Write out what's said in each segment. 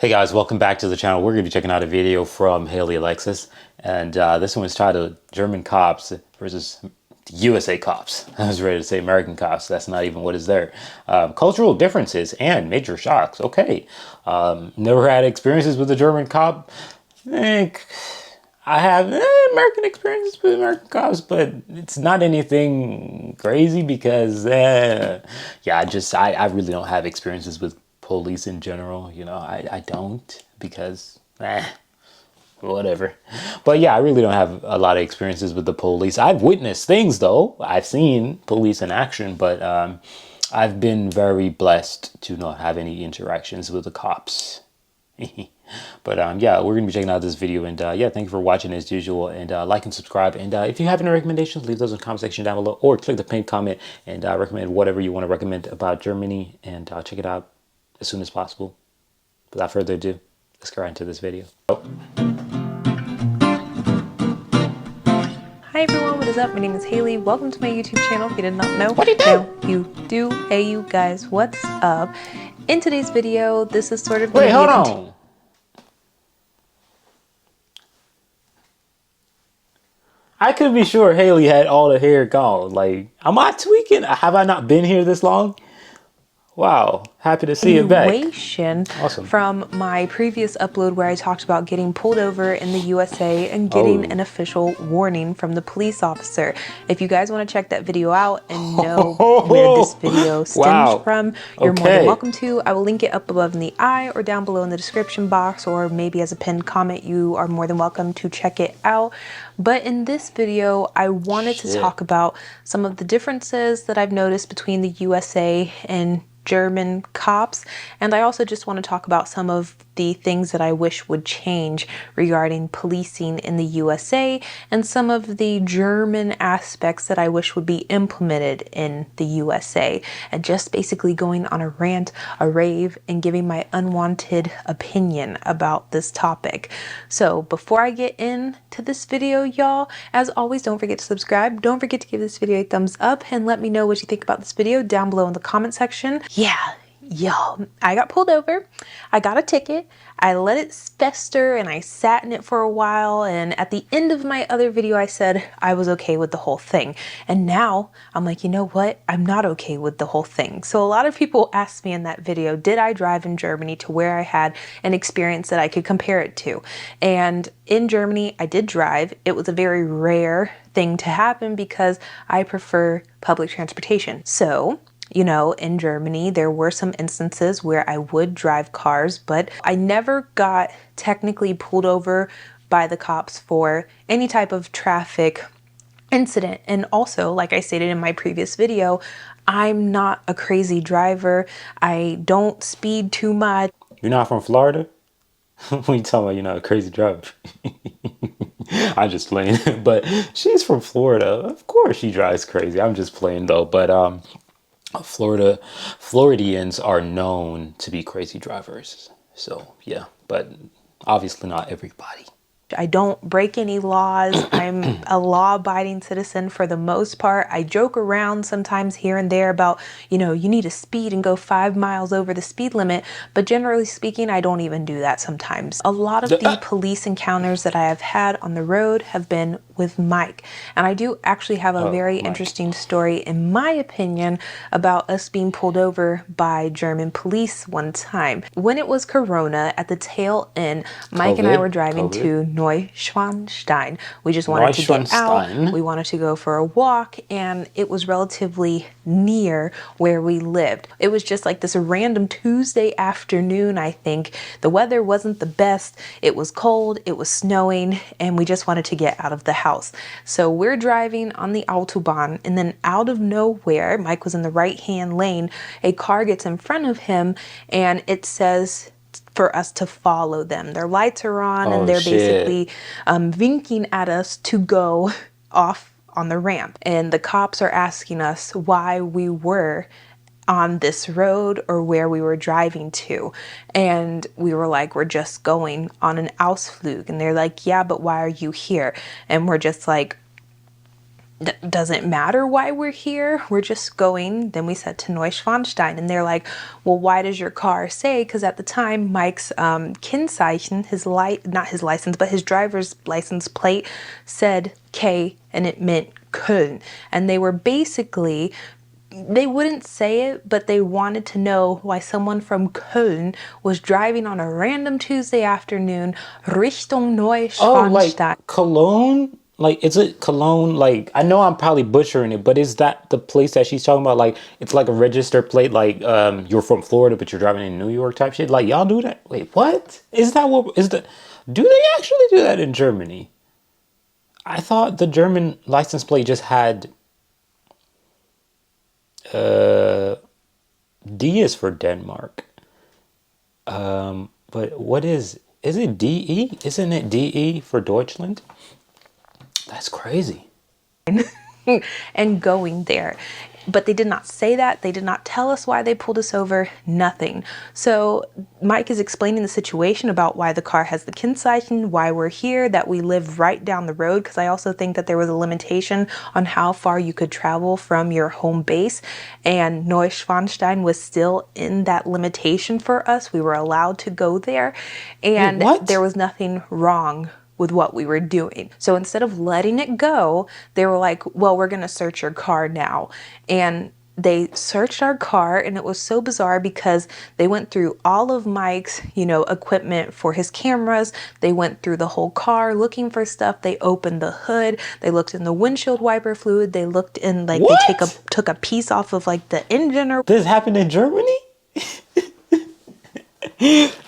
Hey guys, welcome back to the channel. We're going to be checking out a video from Haley Alexis, and this one was titled German Cops versus USA Cops. I was ready to say American Cops. That's not even what is there. Cultural differences and major shocks. Okay. Never had experiences with a German cop. I have American experiences with American cops, but it's not anything crazy because, I really don't have experiences with police in general. I don't because, whatever. But yeah, I really don't have a lot of experiences with the police. I've witnessed things though. I've seen police in action, but I've been very blessed to not have any interactions with the cops. But yeah, we're gonna be checking out this video, and yeah, thank you for watching as usual, and like and subscribe, and if you have any recommendations, leave those in the comment section down below, or click the pinned comment and recommend whatever you want to recommend about Germany, and check it out as soon as possible. Without further ado, let's get right into this video. Hi everyone, what is up? My name is Haley. Welcome to my YouTube channel. If you did not know, What do you do? now you do. Hey you guys, what's up? In today's video, this is sort of Wait, hold on. I could be sure Haley had all the hair gone. Like, am I tweaking? Have I not been here this long? Wow, happy to see you back. Awesome. From my previous upload where I talked about getting pulled over in the USA and getting an official warning from the police officer. If you guys want to check that video out and know where this video stems from, you're more than welcome to. I will link it up above in the eye or down below in the description box, or maybe as a pinned comment. You are more than welcome to check it out. But in this video, I wanted to talk about some of the differences that I've noticed between the USA and German cops, and I also just want to talk about some of the things that I wish would change regarding policing in the USA, and some of the German aspects that I wish would be implemented in the USA, and just basically going on a rant, a rave, and giving my unwanted opinion about this topic. So before I get into this video, y'all, as always, don't forget to subscribe. Don't forget to give this video a thumbs up and let me know what you think about this video down below in the comment section. Yeah, y'all, I got pulled over. I got a ticket. I let it fester and I sat in it for a while, and at the end of my other video I said I was okay with the whole thing, and now I'm like, you know what, I'm not okay with the whole thing. So a lot of people asked me in that video, did I drive in Germany to where I had an experience that I could compare it to? And in Germany I did drive. It was a very rare thing to happen because I prefer public transportation. So you know, in Germany, there were some instances where I would drive cars, but I never got technically pulled over by the cops for any type of traffic incident. And also, like I stated in my previous video, I'm not a crazy driver. I don't speed too much. You're not from Florida? When you talking about you're not a crazy driver. I'm just playing. But she's from Florida. Of course she drives crazy. I'm just playing though. But Floridians are known to be crazy drivers. So yeah, but obviously not everybody. I don't break any laws. I'm a law-abiding citizen for the most part. I joke around sometimes here and there about, you know, you need to speed and go 5 miles over the speed limit. But generally speaking, I don't even do that sometimes. A lot of the police encounters that I have had on the road have been with Mike. And I do actually have a very interesting story, in my opinion, about us being pulled over by German police one time. When it was Corona, at the tail end, Mike and I were driving to Neuschwanstein. We just wanted to get out. We wanted to go for a walk, and it was relatively near where we lived. It was just like this random Tuesday afternoon, I think. The weather wasn't the best. It was cold, it was snowing, and we just wanted to get out of the house. So we're driving on the Autobahn, and then out of nowhere, Mike was in the right-hand lane, a car gets in front of him, and it says for us to follow them. Their lights are on, and they're basically winking at us to go off on the ramp. And the cops are asking us why we were on this road or where we were driving to. And we were like, we're just going on an Ausflug. And they're like, yeah, but why are you here? And we're just like, doesn't matter why we're here. We're just going. Then we said to Neuschwanstein, and they're like, well, why does your car say? Because at the time, Mike's Kennzeichen, not his license, but his driver's license plate said K, and it meant Köln. And they were basically, they wouldn't say it, but they wanted to know why someone from Köln was driving on a random Tuesday afternoon Richtung Oh, like Neuschwanstein. Cologne? Like, is it Cologne? Like, I know I'm probably butchering it, but is that the place that she's talking about? Like, it's like a register plate, like, you're from Florida, but you're driving in New York type shit. Like, y'all do that? Wait, what? Is that what, is the, do they actually do that in Germany? I thought the German license plate just had, D is for Denmark. But what is it DE? Isn't it DE for Deutschland? That's crazy. And going there. But they did not say that. They did not tell us why they pulled us over. Nothing. So Mike is explaining the situation about why the car has the Kennzeichen, why we're here, that we live right down the road. Because I also think that there was a limitation on how far you could travel from your home base. And Neuschwanstein was still in that limitation for us. We were allowed to go there. And what? there was nothing wrong with what we were doing. So instead of letting it go, they were like, well, we're going to search your car now. And they searched our car, and it was so bizarre because they went through all of Mike's, equipment for his cameras. They went through the whole car looking for stuff. They opened the hood. They looked in the windshield wiper fluid. They looked in, like, What? they took a piece off of, like, the engine or This happened in Germany?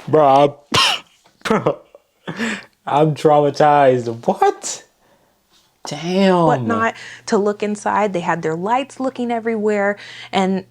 Bro, I'm traumatized. What? Damn. whatnot to look inside. They had their lights looking everywhere, and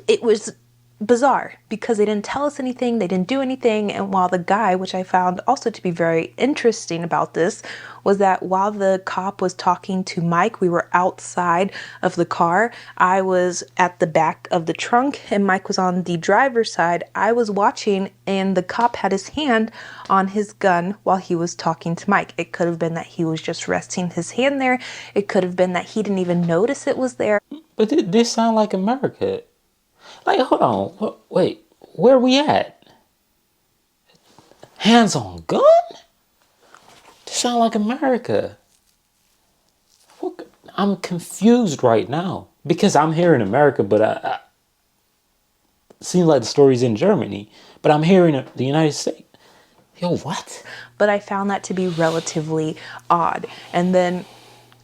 it was bizarre because they didn't tell us anything, they didn't do anything. And while the guy, which I found also to be very interesting about this, was that while the cop was talking to Mike, we were outside of the car. I was at the back of the trunk and Mike was on the driver's side. I was watching, and the cop had his hand on his gun while he was talking to Mike. It could have been that he was just resting his hand there. It could have been that he didn't even notice it was there. But this sound like America. Like, hold on. Wait, where are we at? Hands on gun? This sound like America. I'm confused right now. Because I'm here in America, but I seems like the story's in Germany. But I'm here in the United States. Yo, what? But I found that to be relatively odd. And then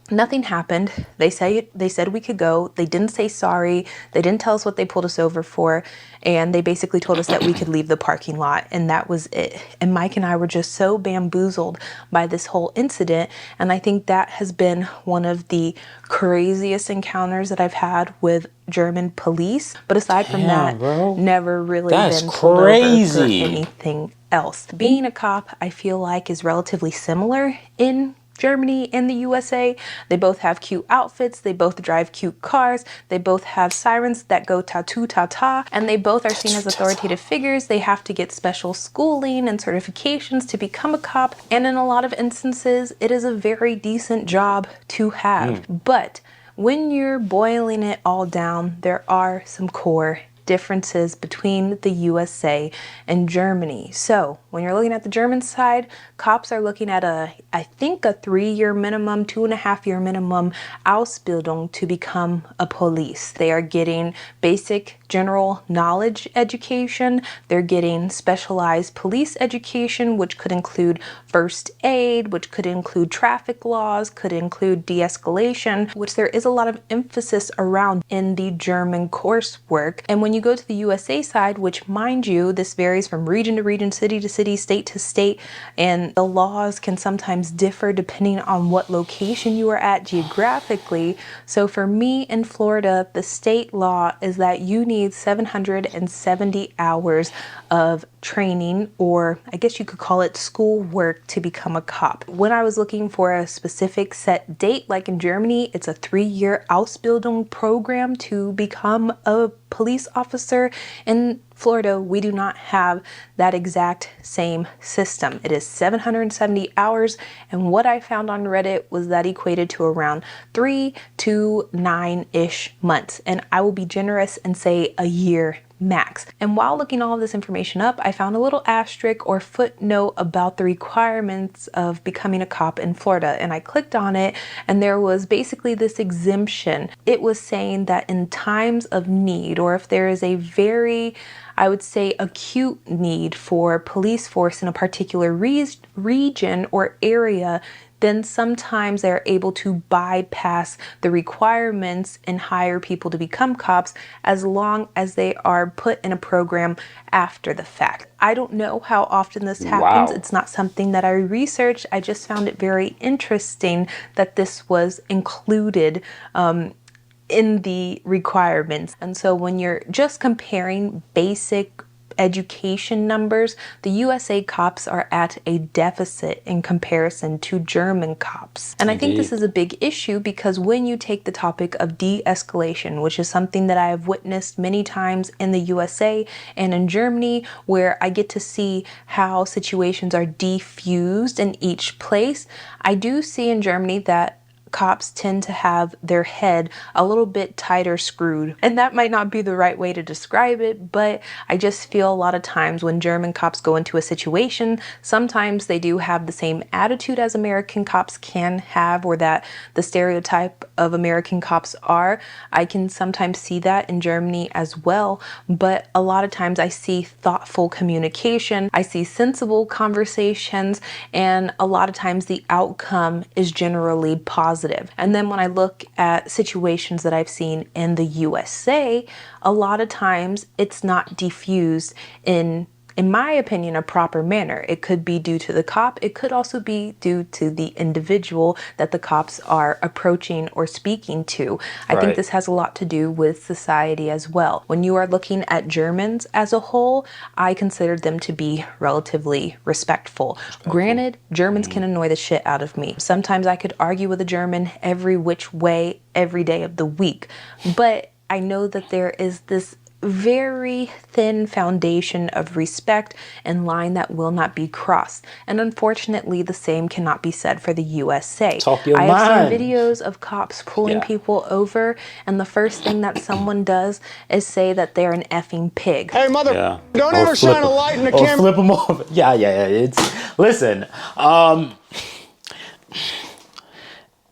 nothing happened. They said we could go. They didn't say sorry. They didn't tell us what they pulled us over for. And they basically told us that we could leave the parking lot. And that was it. And Mike and I were just so bamboozled by this whole incident. And I think that has been one of the craziest encounters that I've had with German police. But aside from that, bro. never really That's been pulled over for crazy. anything else. Being a cop, I feel like, is relatively similar in Germany and the USA. They both have cute outfits, they both drive cute cars, they both have sirens that go ta-too ta-ta, and they both are seen as authoritative figures. They have to get special schooling and certifications to become a cop, and in a lot of instances, it is a very decent job to have. But when you're boiling it all down, there are some core differences between the USA and Germany. So when you're looking at the German side, cops are looking at I think a 3-year minimum, 2.5-year minimum Ausbildung to become a police. They are getting basic general knowledge education. They're getting specialized police education, which could include first aid, which could include traffic laws, could include de-escalation, which there is a lot of emphasis around in the German coursework. And when you go to the USA side, which, mind you, this varies from region to region, city to city, state to state, and the laws can sometimes differ depending on what location you are at geographically. So for me in Florida, the state law is that you need 770 hours of training, or I guess you could call it school work, to become a cop. When I was looking for a specific set date, like in Germany, it's a 3-year Ausbildung program to become a police officer. In Florida, we do not have that exact same system. It is 770 hours, and what I found on Reddit was that equated to around 3 to 9-ish months. And I will be generous and say a year max. And while looking all of this information up, I found a little asterisk or footnote about the requirements of becoming a cop in Florida. And I clicked on it, and there was basically this exemption. It was saying that in times of need, or if there is a very, I would say, acute need for police force in a particular region or area, then sometimes they're able to bypass the requirements and hire people to become cops as long as they are put in a program after the fact. I don't know how often this happens. Wow. It's not something that I researched. I just found it very interesting that this was included in the requirements. And so when you're just comparing basic education numbers, the USA cops are at a deficit in comparison to German cops. And I think this is a big issue because when you take the topic of de-escalation, which is something that I have witnessed many times in the USA and in Germany, where I get to see how situations are defused in each place, I do see in Germany that cops tend to have their head a little bit tighter screwed. And that might not be the right way to describe it, but I just feel a lot of times when German cops go into a situation, sometimes they do have the same attitude as American cops can have, or that the stereotype of American cops are. I can sometimes see that in Germany as well, but a lot of times I see thoughtful communication, I see sensible conversations, and a lot of times the outcome is generally positive. And then when I look at situations that I've seen in the USA, a lot of times it's not diffused in my opinion, a proper manner. It could be due to the cop. It could also be due to the individual that the cops are approaching or speaking to. I think this has a lot to do with society as well. When you are looking at Germans as a whole, I consider them to be relatively respectful. Granted, Germans can annoy the shit out of me. Sometimes I could argue with a German every which way, every day of the week. But I know that there is this very thin foundation of respect and line that will not be crossed. And unfortunately, the same cannot be said for the USA. Talk your I mind. have seen videos of cops pulling people over, and the first thing that someone does is say that they're an effing pig. Hey, mother, don't ever shine a light in the camera. Or flip them off. Yeah. It's, listen,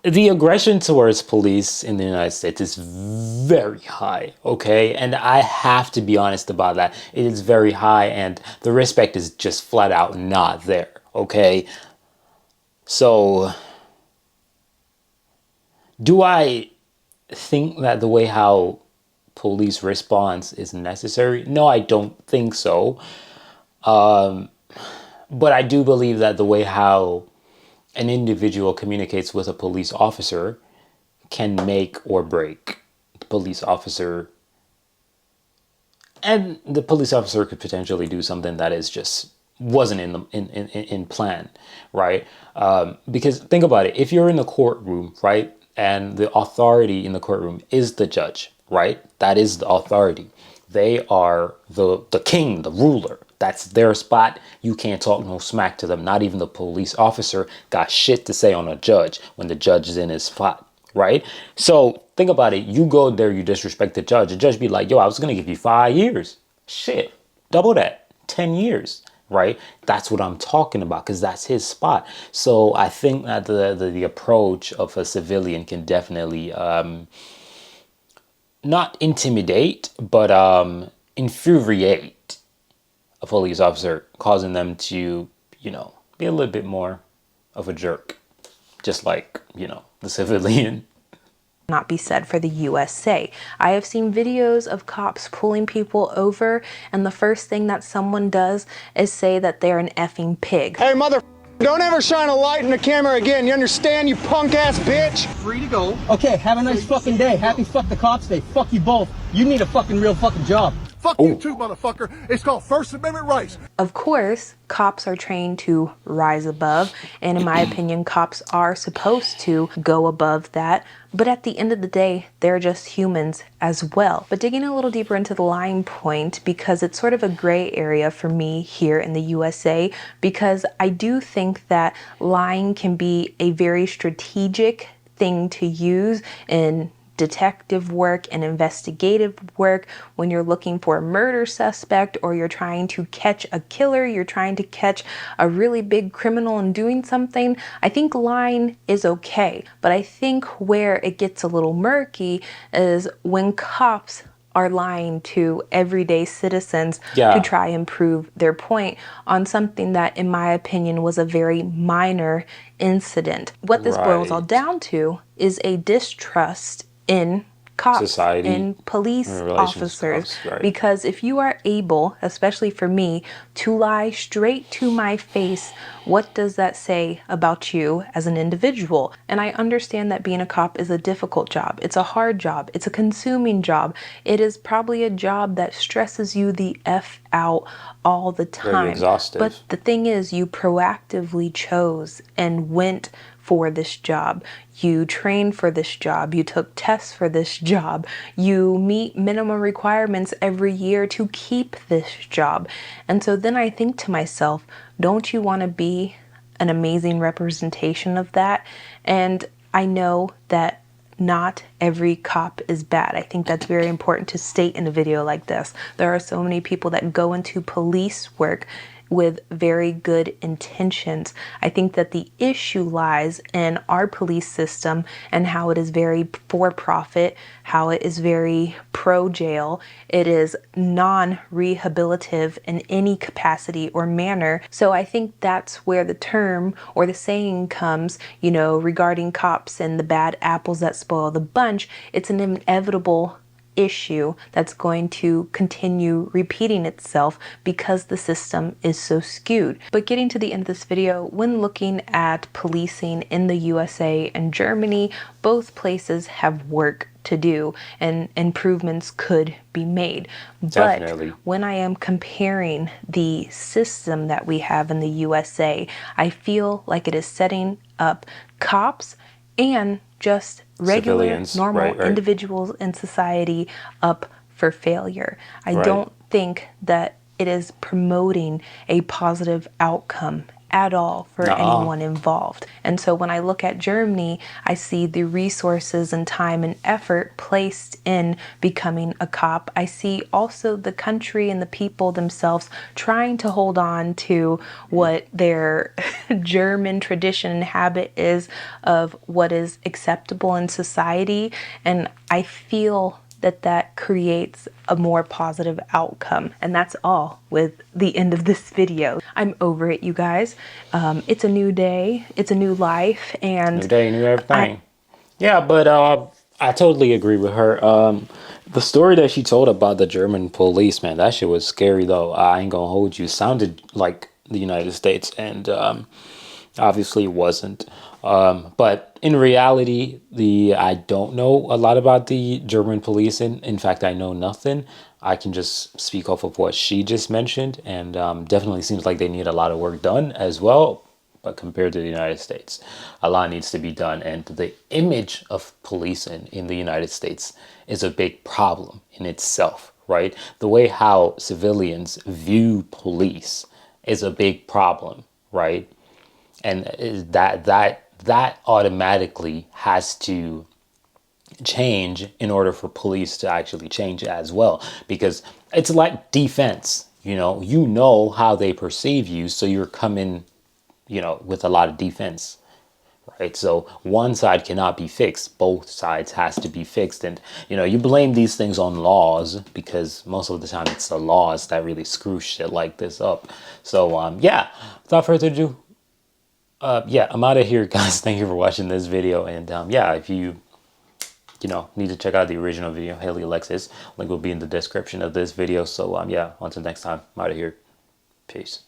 the aggression towards police in the United States is very high, okay? And I have to be honest about that. It is very high, and the respect is just flat out not there, okay? So, do I think that the way how police response is necessary? No, I don't think so. But I do believe that the way how an individual communicates with a police officer can make or break the police officer. And the police officer could potentially do something that is just wasn't in plan, right? Because think about it. If you're in the courtroom, right, and the authority in the courtroom is the judge, right? That is the authority. They are the king, the ruler. That's their spot. You can't talk no smack to them. Not even the police officer got shit to say on a judge when the judge is in his spot, right? So think about it. You go there, you disrespect the judge. The judge be like, yo, I was going to give you 5 years. Shit, double that, 10 years, right? That's what I'm talking about, because that's his spot. So I think that the approach of a civilian can definitely not intimidate, but infuriate a police officer, causing them to, you know, be a little bit more of a jerk, just like, you know, the civilian. Not be said for the USA. I have seen videos of cops pulling people over, and the first thing that someone does is say that they're an effing pig. Hey, mother, don't ever shine a light in the camera again. You understand, you punk ass bitch? Free to go. Okay, have a nice fucking day. Happy fuck the cops day. Fuck you both. You need a fucking real fucking job. Fuck you too, motherfucker. It's called First Amendment rights. Of course, cops are trained to rise above, and in my opinion, cops are supposed to go above that. But at the end of the day, they're just humans as well. But digging a little deeper into the lying point, because it's sort of a gray area for me here in the USA, because I do think that lying can be a very strategic thing to use in detective work and investigative work when you're looking for a murder suspect, or you're trying to catch a killer, you're trying to catch a really big criminal and doing something. I think lying is okay, but I think where it gets a little murky is when cops are lying to everyday citizens to try and prove their point on something that, in my opinion, was a very minor incident. What this boils all down to is a distrust in cops, society, in police officers, because if you are able, especially for me, to lie straight to my face, what does that say about you as an individual? And I understand that being a cop is a difficult job. It's a hard job. It's a consuming job. It is probably a job that stresses you the F out all the time. Very exhaustive. But the thing is, you proactively chose and went for this job. You trained for this job. You took tests for this job. You meet minimum requirements every year to keep this job. And so then I think to myself, don't you want to be an amazing representation of that? And I know that not every cop is bad. I think that's very important to state in a video like this. There are so many people that go into police work with very good intentions. I think that the issue lies in our police system and how it is very for-profit, how it is very pro-jail. It is non-rehabilitative in any capacity or manner. So I think that's where the term or the saying comes, you know, regarding cops and the bad apples that spoil the bunch. It's an inevitable issue that's going to continue repeating itself because the system is so skewed. But getting to the end of this video, when looking at policing in the USA and Germany, both places have work to do and improvements could be made. Definitely. But when I am comparing the system that we have in the USA, I feel like it is setting up cops and just regular, civilians, normal individuals in society up for failure. I don't think that it is promoting a positive outcome at all for anyone involved. And so when I look at Germany, I see the resources and time and effort placed in becoming a cop. I see also the country and the people themselves trying to hold on to what their German tradition and habit is of what is acceptable in society. And I feel that that creates a more positive outcome. And that's all with the end of this video. I'm over it, you guys. It's a new day. It's a new life. And new day, new everything. Yeah, but I totally agree with her. The story that she told about the German police, man, that shit was scary though. I ain't gonna hold you. Sounded like the United States, and obviously it wasn't. But in reality, I don't know a lot about the German police. In fact, I know nothing. I can just speak off of what she just mentioned, and definitely seems like they need a lot of work done as well. But compared to the United States, a lot needs to be done. And the image of policing in the United States is a big problem in itself, right? The way how civilians view police is a big problem, right? And that automatically has to change in order for police to actually change as well, because it's like defense. You know how they perceive you, so you're coming, with a lot of defense, right? So one side cannot be fixed, both sides has to be fixed. And you blame these things on laws, because most of the time it's the laws that really screw shit like this up. So yeah, without further ado, yeah, I'm out of here, guys. Thank you for watching this video. And yeah, if you need to check out the original video, Haley Alexis, link will be in the description of this video. So yeah, until next time, I'm out of here. Peace.